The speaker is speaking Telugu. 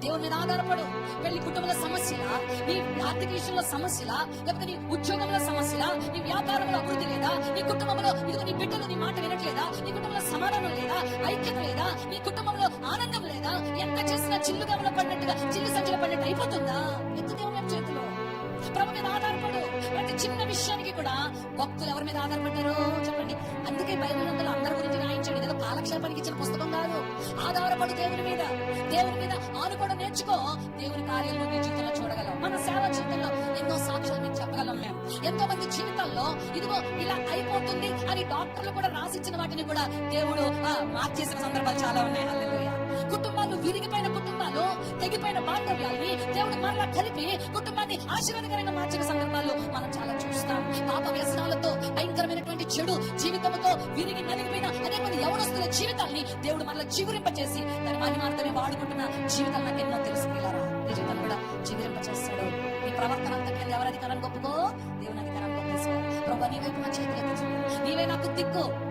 దేవుని మీద ఆధారపడు. పెళ్లి కుటుంబంలో సమస్యలా, నీ ఆర్థిక విషయంలో సమస్యలా, లేకపోతే నీ ఉద్యోగంలో సమస్యలా, నీ వ్యాపారంలో అభివృద్ధి లేదా, నీ కుటుంబంలో ఇదిగో నీ బిడ్డలు నీ మాట వినట్లేదా, నీ కుటుంబంలో సమాధానం లేదా, ఐక్యత లేదా, నీ కుటుంబంలో ఆనందం లేదా, ఎంత చేసినా చిల్లుగమలో పడినట్టుగా చిల్లు సంచులు పడినట్టు అయిపోతుందా? ఎత్తు దేవుని చేతిలో ప్రభు మీద ఆధారపడు. ప్రతి చిన్న విషయానికి కూడా భక్తులు ఎవరి మీద ఆధారపడ్డారు చెప్పండి. అందుకే బైబిల్ అందులో అందరి గురించి రాయించండి. ఏదో కాలక్షేపానికి ఇచ్చిన పుస్తకం కాదు. ఆధారపడు దేవుని మీద, దేవుని మీద ఆనుకోవడం నేర్చుకో. దేవుని కార్యాలను నీ జీవితంలో చూడగలం. మన సేవ జీవితంలో ఎన్నో సాక్ష్యాలు మీకు చెప్పగలం. మేము ఎంతో మంది జీవితాల్లో ఇదిగో ఇలా అయిపోతుంది అని డాక్టర్లు కూడా రాసిచ్చిన వాటిని కూడా దేవుడు మార్చేసిన సందర్భాలు చాలా ఉన్నాయి. హల్లెలూయా. కుటుంబాలు విరిగిపోయిన కుటుంబాలు, తెగిపోయిన బాంధవ్యాల్ని దేవుడు మరలా కలిపి కుటుంబాన్ని ఆశీర్వాదకరంగా మార్చిన సందర్భాలు మనం చాలా చూస్తాం. పాప వ్యసనాలతో భయంకరమైనటువంటి చెడు జీవితంతో విరిగి నలిగిపోయిన అనేక మంది యవనస్తుల జీవితాల్ని దేవుడు మరలా చిగురింపచేసి దాని మహిమార్థమే వాడుకుంటున్న జీవితాలు నాకు ఎన్నో తెలుసుకెళ్లారా. నీ జీవితం కూడా చిగురింపచేస్తాడు. నీ ప్రవర్తన అంతా ఎవరి అధికారాన్ని ఒప్పుకో, దేవుని అధికారాన్ని ఒప్పేసుకో. ప్రభు నీ వైపు నా చేతులు ఎత్తి, నీవే నాకు దిక్కు.